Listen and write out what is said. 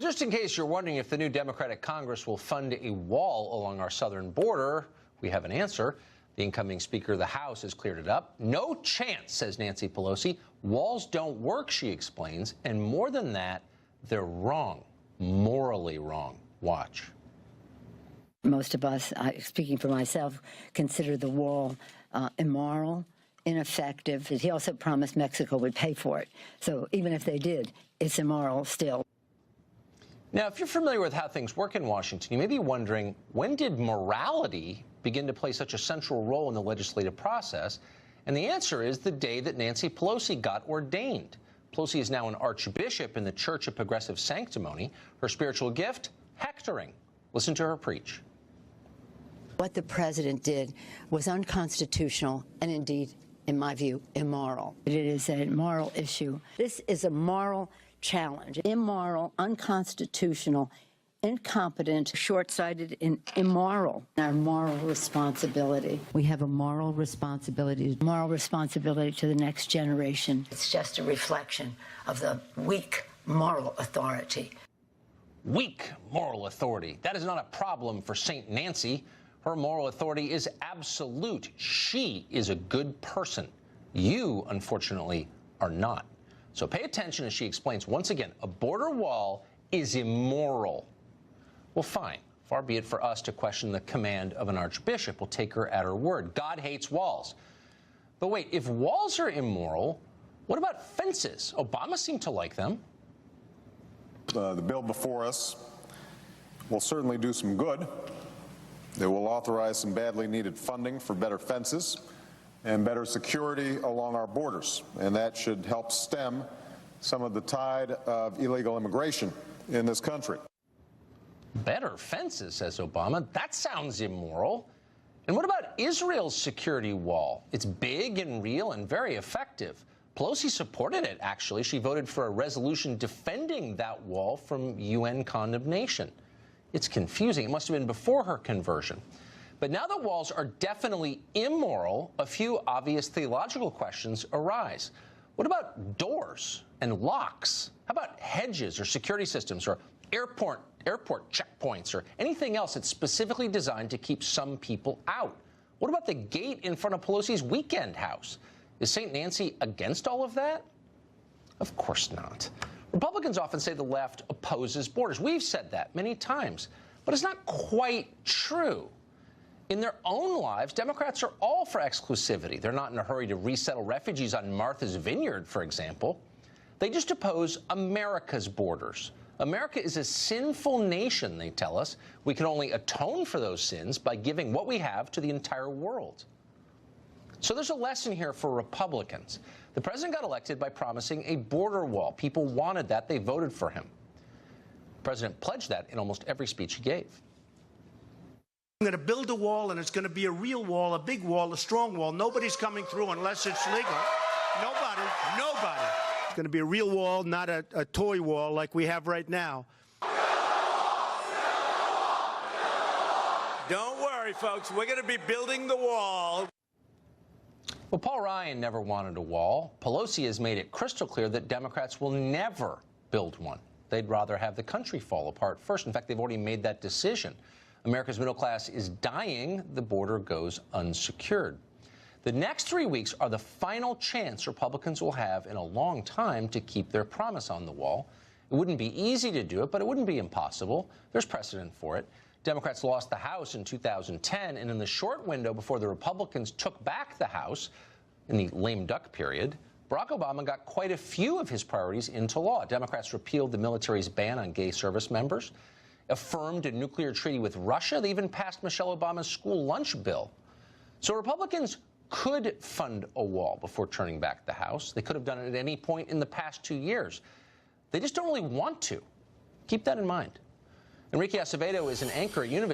Just in case you're wondering if the new Democratic Congress will fund a wall along our southern border, we have an answer. The incoming Speaker of the House has cleared it up. No chance, says Nancy Pelosi. Walls don't work, she explains. And more than that, they're wrong, morally wrong. Watch. Most of us, speaking for myself, consider the wall immoral, ineffective. He also promised Mexico would pay for it. So even if they did, it's immoral still. Now, if you're familiar with how things work in Washington, you may be wondering, when did morality begin to play such a central role in the legislative process? And the answer is the day that Nancy Pelosi got ordained. Pelosi is now an archbishop in the Church of Progressive Sanctimony. Her spiritual gift? Hectoring. Listen to her preach. What the president did was unconstitutional and indeed, in my view, immoral. It is a moral issue. This is a moral challenge. Immoral, unconstitutional, incompetent, short-sighted, and immoral. Our moral responsibility. We have a moral responsibility to the next generation. It's just a reflection of the weak moral authority. Weak moral authority. That is not a problem for St. Nancy. Her moral authority is absolute. She is a good person. You, unfortunately, are not. So pay attention as she explains once again, a border wall is immoral. Well, fine. Far be it for us to question the command of an archbishop. We'll take her at her word. God hates walls. But wait, if walls are immoral, what about fences? Obama seemed to like them. The bill before us will certainly do some good. It will authorize some badly needed funding for better fences and better security along our borders, and that should help stem some of the tide of illegal immigration in this country. Better fences, says Obama. That sounds immoral. And what about Israel's security wall? It's big and real and very effective. Pelosi supported it, actually. She voted for a resolution defending that wall from UN condemnation. It's confusing. It must have been before her conversion. But now that walls are definitely immoral, a few obvious theological questions arise. What about doors and locks? How about hedges or security systems or airport checkpoints or anything else that's specifically designed to keep some people out? What about the gate in front of Pelosi's weekend house? Is St. Nancy against all of that? Of course not. Republicans often say the left opposes borders. We've said that many times, but it's not quite true. In their own lives, Democrats are all for exclusivity. They're not in a hurry to resettle refugees on Martha's Vineyard, for example. They just oppose America's borders. America is a sinful nation, they tell us. We can only atone for those sins by giving what we have to the entire world. So there's a lesson here for Republicans. The president got elected by promising a border wall. People wanted that. They voted for him. The president pledged that in almost every speech he gave. I'm going to build a wall, and it's going to be a real wall, a big wall, a strong wall. Nobody's coming through unless it's legal. Nobody. It's going to be a real wall, not a toy wall like we have right now. Don't worry, folks. We're going to be building the wall. Well, Paul Ryan never wanted a wall. Pelosi has made it crystal clear that Democrats will never build one. They'd rather have the country fall apart first. In fact, they've already made that decision. America's middle class is dying. The border goes unsecured. The next 3 weeks are the final chance Republicans will have in a long time to keep their promise on the wall. It wouldn't be easy to do it, but it wouldn't be impossible. There's precedent for it. Democrats lost the House in 2010, and in the short window before the Republicans took back the House, in the lame duck period, Barack Obama got quite a few of his priorities into law. Democrats repealed the military's ban on gay service members, affirmed a nuclear treaty with Russia. They even passed Michelle Obama's school lunch bill. So Republicans could fund a wall before turning back the House. They could have done it at any point in the past 2 years. They just don't really want to. Keep that in mind. Enrique Acevedo is an anchor at Univision.